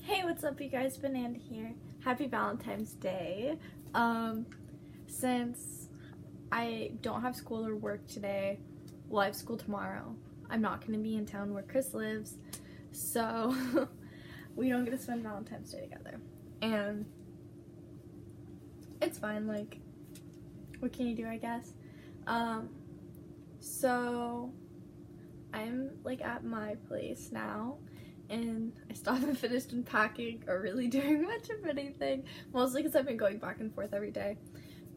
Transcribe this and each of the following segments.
Hey, what's up you guys? Banana here. Happy Valentine's Day. Since I don't have school or work today, well, I have school tomorrow. I'm not going to be in town where Chris lives, so we don't get to spend Valentine's Day together. And it's fine, like, what can you do, I guess? So I'm, like, at my place now, and I still haven't finished unpacking or really doing much of anything, mostly because I've been going back and forth every day.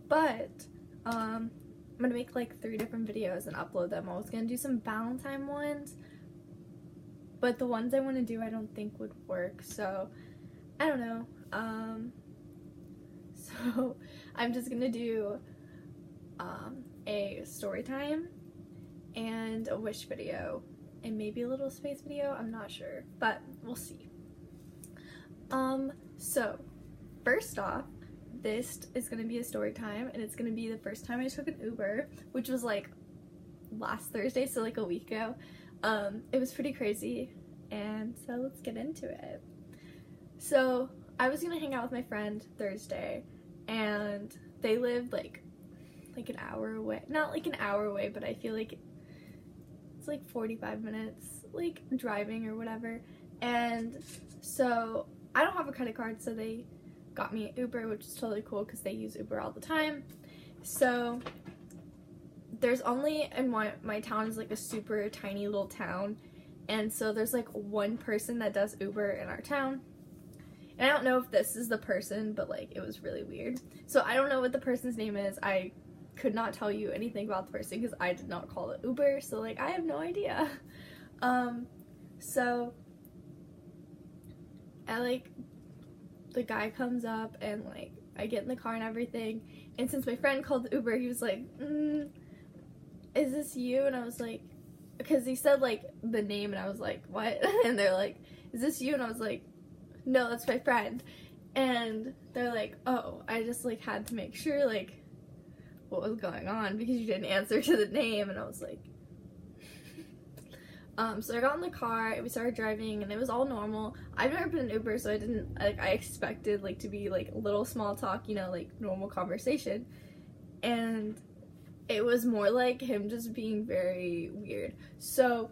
But I'm gonna make like 3 different videos and upload them. I was gonna do some Valentine ones, but the ones I want to do I don't think would work, so I don't know. So I'm just gonna do a story time and a wish video and maybe a little space video. I'm not sure, but we'll see. So first off, this is gonna be a story time, and it's gonna be the first time I took an Uber, which was like last Thursday, so like a week ago. It was pretty crazy, and so let's get into it. So I was gonna hang out with my friend Thursday, and they lived like an hour away. Not like an hour away, but I feel like it's like 45 minutes like driving or whatever. And so I don't have a credit card, so they got me an Uber, which is totally cool because they use Uber all the time. So there's only, in my town is like a super tiny little town, and so there's like one person that does Uber in our town. And I don't know if this is the person, but like it was really weird. So I don't know what the person's name is. I could not tell you anything about the person because I did not call it Uber, so like I have no idea. So the guy comes up, and like I get in the car and everything, and since my friend called the Uber, he was like, is this you? And I was like, because he said like the name, and I was like, what? And they're like, is this you? And I was like, no, that's my friend. And they're like, oh, I just like had to make sure like what was going on because you didn't answer to the name. And I was like, so I got in the car and we started driving, and it was all normal. I've never been in Uber, so I didn't, like, I expected like to be like a little small talk, you know, like normal conversation, and it was more like him just being very weird. So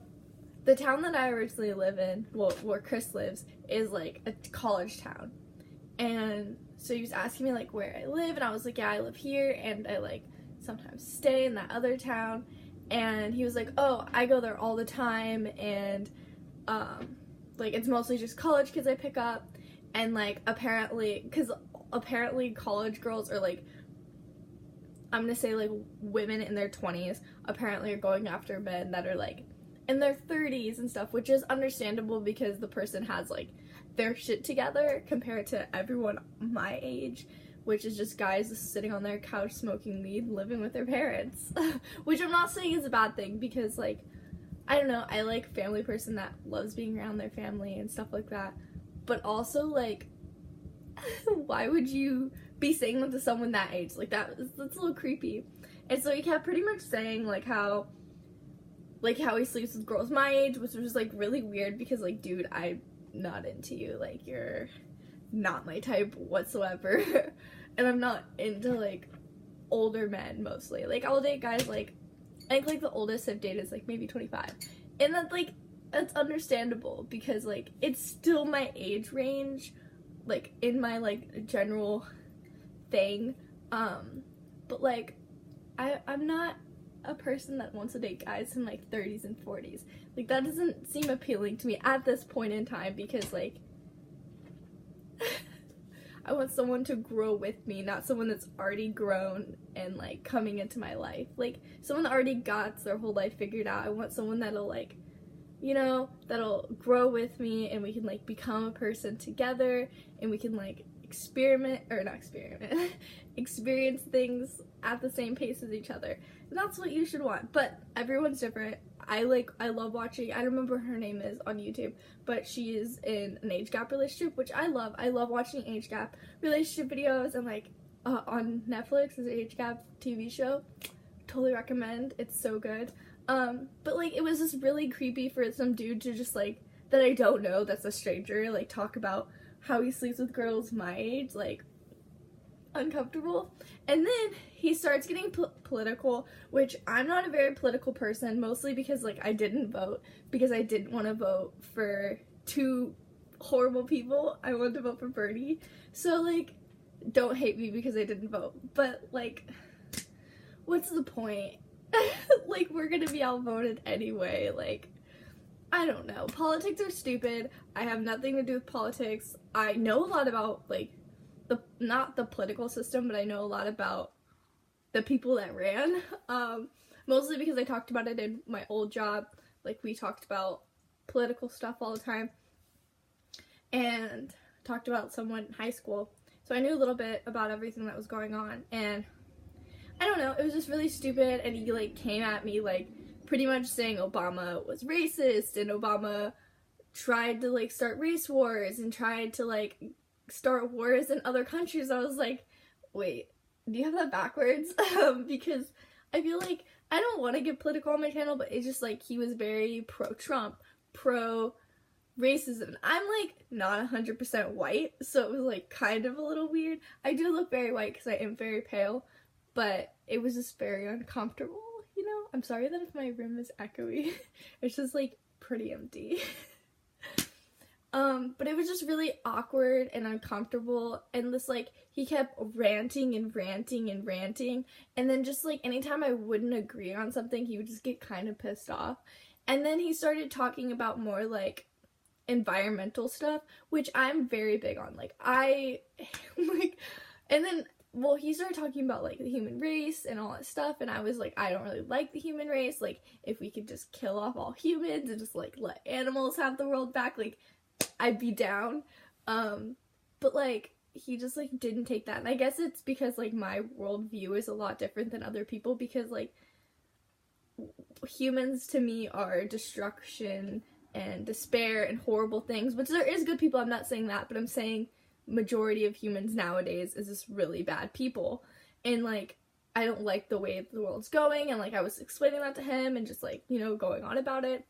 the town that I originally live in, well, where Chris lives, is like a college town. And so he was asking me like where I live, and I was like, yeah, I live here, and I like sometimes stay in that other town. And he was like, oh, I go there all the time, and like it's mostly just college kids I pick up, and like apparently college girls are like, I'm gonna say like women in their 20s apparently are going after men that are like in their 30s and stuff, which is understandable because the person has like their shit together compared to everyone my age, which is just guys sitting on their couch smoking weed, living with their parents. Which I'm not saying is a bad thing, because like, I don't know, I like a family person that loves being around their family and stuff like that. But also like, why would you be saying that to someone that age? Like that's a little creepy. And so he kept pretty much saying like how he sleeps with girls my age, which was like really weird because like, dude, I'm not into you. Like, you're not my type whatsoever. And I'm not into like older men mostly. Like, I'll date guys like, I think like the oldest I've dated is like maybe 25. And that's like, that's understandable because like it's still my age range, like in my like general thing. But like I'm not a person that wants to date guys in like 30s and 40s. Like, that doesn't seem appealing to me at this point in time, because like I want someone to grow with me, not someone that's already grown and like coming into my life. Like, someone that already got their whole life figured out. I want someone that'll like, you know, that'll grow with me, and we can like become a person together, and we can like experience things at the same pace as each other. And that's what you should want. But everyone's different. I love watching, I don't remember what her name is on YouTube, but she is in an age gap relationship, which I love. I love watching age gap relationship videos, and like on Netflix is an age gap TV show. Totally recommend. It's so good. But like, it was just really creepy for some dude to just like, that I don't know, that's a stranger, like talk about how he sleeps with girls my age, like, uncomfortable. And then he starts getting political, which I'm not a very political person, mostly because, like, I didn't vote because I didn't want to vote for two horrible people. I wanted to vote for Bernie. So, like, don't hate me because I didn't vote. But, like, what's the point? Like, we're gonna be outvoted anyway. Like, I don't know. Politics are stupid. I have nothing to do with politics. I know a lot about, like, not the political system, but I know a lot about the people that ran. Mostly because I talked about it in my old job. Like, we talked about political stuff all the time. And talked about someone in high school. So I knew a little bit about everything that was going on. And I don't know, it was just really stupid. And he, like, came at me, like, pretty much saying Obama was racist. And Obama tried to, like, start race wars. And tried to, like, start wars in other countries. I was like, wait, do you have that backwards? Because I feel like I don't want to get political on my channel, but it's just like he was very pro-Trump, pro-racism. I'm like not 100% white, so it was like kind of a little weird. I do look very white because I am very pale, but it was just very uncomfortable, you know? I'm sorry that if my room is echoey. It's just like pretty empty. But it was just really awkward and uncomfortable, and this, like, he kept ranting and ranting and ranting, and then just, like, anytime I wouldn't agree on something, he would just get kind of pissed off. And then he started talking about more, like, environmental stuff, which I'm very big on. Like, like, and then, well, he started talking about, like, the human race and all that stuff, and I was like, I don't really like the human race. Like, if we could just kill off all humans and just, like, let animals have the world back, like, I'd be down. But, like, he just, like, didn't take that. And I guess it's because, like, my worldview is a lot different than other people, because, like, humans to me are destruction and despair and horrible things, which there is good people, I'm not saying that, but I'm saying majority of humans nowadays is just really bad people. And, like, I don't like the way the world's going, and, like, I was explaining that to him and just, like, you know, going on about it.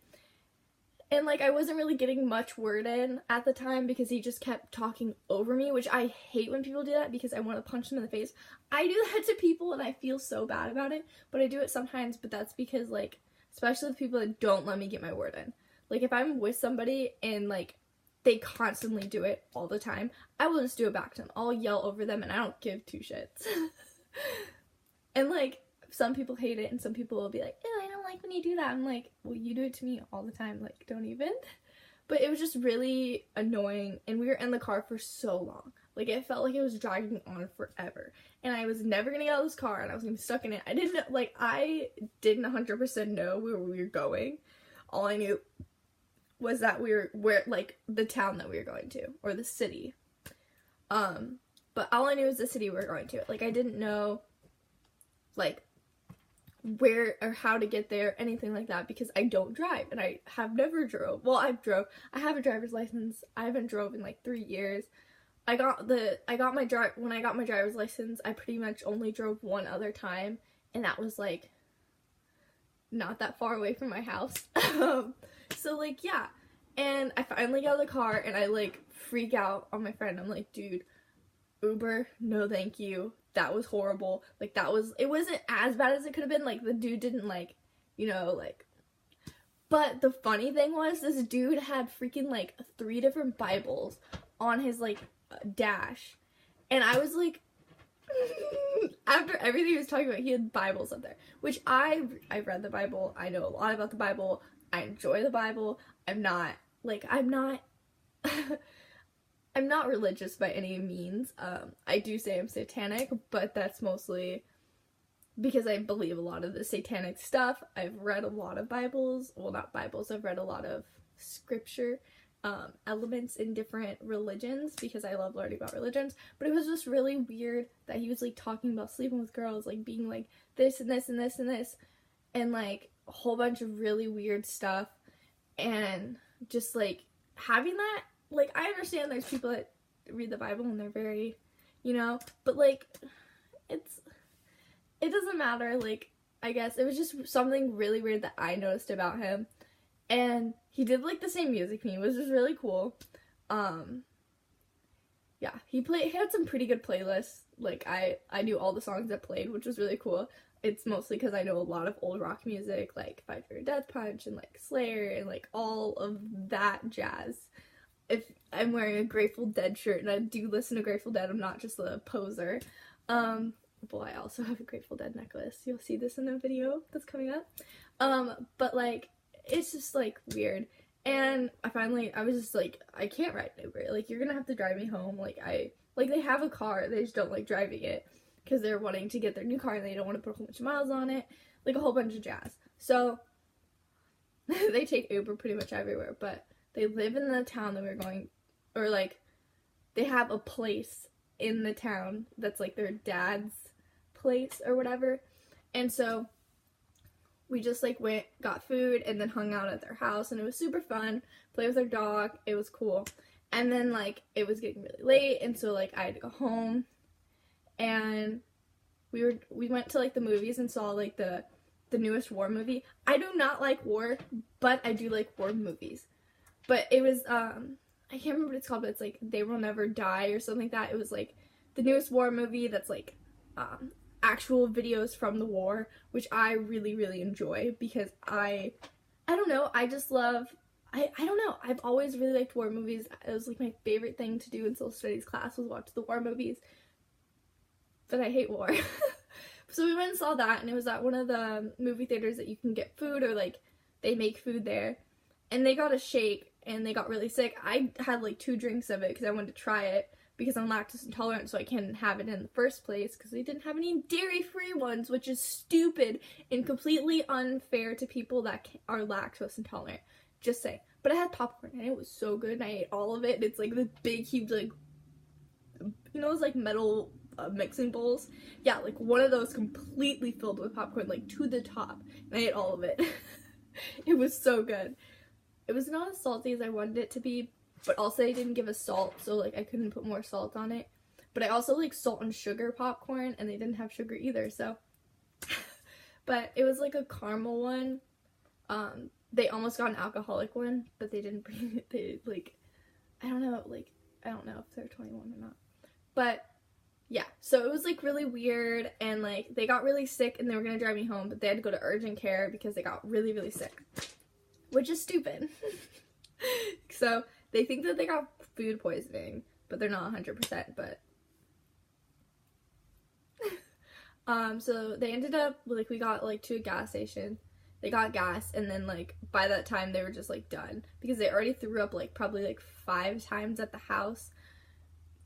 And, like, I wasn't really getting much word in at the time because he just kept talking over me, which I hate when people do that because I want to punch them in the face. I do that to people and I feel so bad about it, but I do it sometimes, but that's because, like, especially the people that don't let me get my word in. Like, if I'm with somebody and, like, they constantly do it all the time, I will just do it back to them. I'll yell over them and I don't give two shits. And, like, some people hate it and some people will be like, ew, I don't like when you do that. I'm like, well, you do it to me all the time, like, don't even. But it was just really annoying, and we were in the car for so long. Like, it felt like it was dragging on forever, and I was never gonna get out of this car, and I was gonna be stuck in it. I didn't 100% know where we were going. All I knew was that we were like, the town that we were going to, or the city. But all I knew was the city we were going to. Like, I didn't know, like, where or how to get there, anything like that, because I don't drive, and I have never drove. Well, I have a driver's license. I haven't drove in like 3 years. When I got my driver's license, I pretty much only drove one other time, and that was like not that far away from my house. So, like, yeah. And I finally got out of the car, and I, like, freak out on my friend. I'm like, dude, Uber, no thank you. That was horrible. Like, it wasn't as bad as it could have been. Like, the dude didn't, like, you know, like, but the funny thing was, this dude had freaking, like, 3 different Bibles on his, like, dash, and I was like, after everything he was talking about, he had Bibles up there, which I've read the Bible, I know a lot about the Bible, I enjoy the Bible, I'm not I'm not religious by any means. I do say I'm satanic, but that's mostly because I believe a lot of the satanic stuff. I've read a lot of Bibles. Well, not Bibles. I've read a lot of scripture elements in different religions because I love learning about religions. But it was just really weird that he was, like, talking about sleeping with girls, like, being like this and this and this and this, and, like, a whole bunch of really weird stuff, and just, like, having that. Like, I understand there's people that read the Bible and they're very, you know, but, like, it doesn't matter. Like, I guess it was just something really weird that I noticed about him, and he did, like, the same music me, which was really cool. yeah, he had some pretty good playlists. Like I knew all the songs that played, which was really cool. It's mostly because I know a lot of old rock music, like Five Finger Death Punch and like Slayer and like all of that jazz. If I'm wearing a Grateful Dead shirt, and I do listen to Grateful Dead, I'm not just a poser. Well, I also have a Grateful Dead necklace. You'll see this in a video that's coming up. But like, it's just like weird. And I was just like, I can't ride an Uber. Like, you're gonna have to drive me home. Like, they have a car, they just don't like driving it because they're wanting to get their new car and they don't want to put a whole bunch of miles on it. Like, a whole bunch of jazz. So, they take Uber pretty much everywhere, but they live in the town that we're going, or like, they have a place in the town that's like their dad's place or whatever. And so we just like went, got food, and then hung out at their house, and it was super fun. Play with our dog, it was cool. And then like it was getting really late, and so like I had to go home, and we went to like the movies and saw like the newest war movie. I do not like war, but I do like war movies. But it was I can't remember what it's called, but it's like They Will Never Die or something like that. It was like the newest war movie that's like actual videos from the war, which I really, really enjoy because I don't know, I just love, I don't know, I've always really liked war movies. It was like my favorite thing to do in social studies class was watch the war movies, but I hate war. So we went and saw that, and it was at one of the movie theaters that you can get food, or like they make food there, and they got a shake and they got really sick. I had like 2 drinks of it because I wanted to try it, because I'm lactose intolerant, so I can't have it in the first place, because they didn't have any dairy-free ones, which is stupid and completely unfair to people that are lactose intolerant. Just saying. But I had popcorn, and it was so good, and I ate all of it, and it's like the big, huge, like, you know those, like, metal mixing bowls? Yeah, like, one of those completely filled with popcorn, like, to the top, and I ate all of it. It was so good. It was not as salty as I wanted it to be, but also they didn't give us salt, so like I couldn't put more salt on it. But I also like salt and sugar popcorn, and they didn't have sugar either, so. But it was like a caramel one. They almost got an alcoholic one, but they didn't bring it. They like, I don't know if they're 21 or not. But yeah, so it was like really weird, and like they got really sick and they were gonna drive me home, but they had to go to urgent care because they got really, really sick, which is stupid. So they think that they got food poisoning, but they're not 100%, but so they ended up, like, we got, like, to a gas station, they got gas, and then, like, by that time, they were just, like, done, because they already threw up, like, probably, like, 5 times at the house,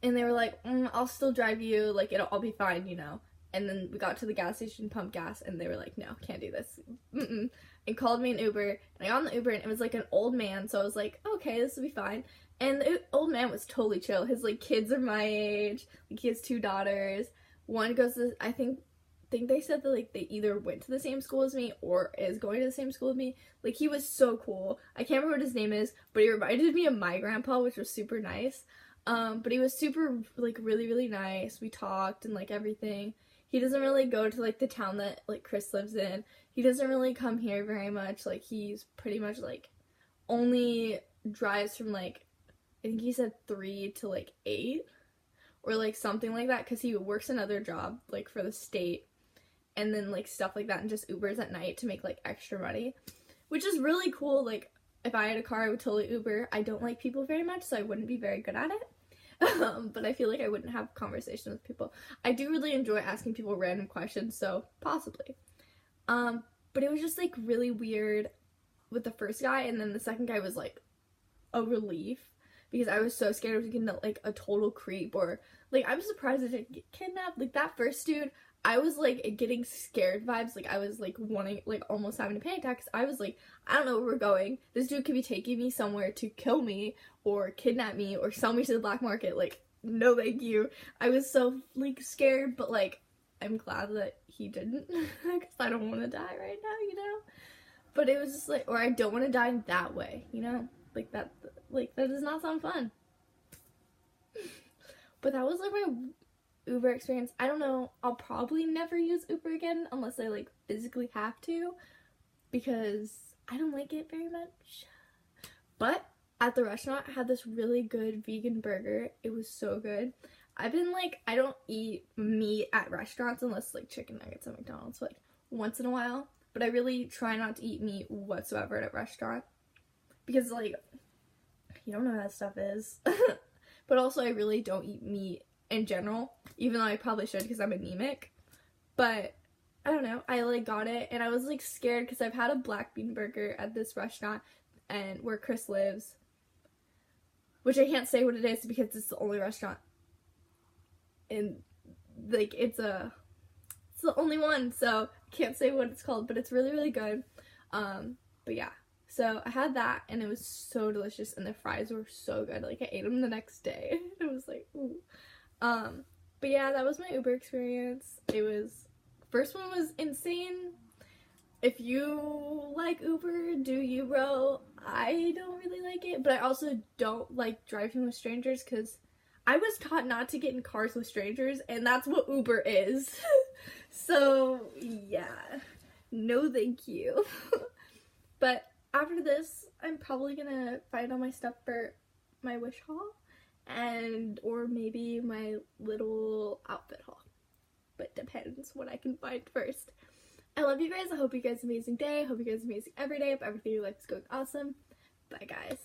and they were like, I'll still drive you, like, I'll be fine, you know, and then we got to the gas station, pumped gas, and they were like, no, can't do this, and called me an Uber, and I got on the Uber, and it was, like, an old man, so I was like, okay, this will be fine. And the old man was totally chill. His, like, kids are my age. Like, he has 2 daughters. One goes to, I think they said that, like, they either went to the same school as me or is going to the same school as me. Like, he was so cool. I can't remember what his name is, but he reminded me of my grandpa, which was super nice. But he was super, like, really, really nice. We talked and, like, everything. He doesn't really go to, like, the town that, like, Chris lives in. He doesn't really come here very much. Like, he's pretty much, like, only drives from, like, I think he said 3 to, like, 8, or, like, something like that, because he works another job, like, for the state, and then, like, stuff like that, and just Ubers at night to make, like, extra money, which is really cool. Like, if I had a car, I would totally Uber. I don't like people very much, so I wouldn't be very good at it, but I feel like I wouldn't have conversations with people. I do really enjoy asking people random questions, so possibly, but it was just, like, really weird with the first guy, and then the second guy was, like, a relief, because I was so scared of getting, like, a total creep, or, like, I'm surprised I didn't get kidnapped. Like, that first dude, I was, like, getting scared vibes. Like, I was, like, wanting, like, almost having a panic attack, because I was, like, I don't know where we're going. This dude could be taking me somewhere to kill me, or kidnap me, or sell me to the black market. Like, no thank you. I was so, like, scared, but, like, I'm glad that he didn't, because I don't want to die right now, you know? But it was just, like, or I don't want to die that way, you know? Like, that does not sound fun. But that was, like, my Uber experience. I don't know, I'll probably never use Uber again unless I, like, physically have to, because I don't like it very much. But at the restaurant, I had this really good vegan burger. It was so good. I've been like, I don't eat meat at restaurants unless like chicken nuggets at McDonald's, like once in a while. But I really try not to eat meat whatsoever at a restaurant because like you don't know what that stuff is. But also I really don't eat meat in general, even though I probably should because I'm anemic. But I don't know, I like got it and I was like scared because I've had a black bean burger at this restaurant and where Chris lives, which I can't say what it is because it's the only restaurant and like it's the only one, so I can't say what it's called, but it's really, really good. But yeah, so I had that and it was so delicious and the fries were so good. Like I ate them the next day. It was like, ooh. But yeah, that was my Uber experience. It was, first one was insane. If you like Uber, do you, bro? I don't really like it, but I also don't like driving with strangers because I was taught not to get in cars with strangers, and that's what Uber is. So, yeah. No thank you. But after this, I'm probably gonna find all my stuff for my wish haul, and or maybe my little outfit haul. But depends what I can find first. I love you guys. I hope you guys have an amazing day. I hope you guys have an amazing every day. Hope everything in your life is going awesome. Bye, guys.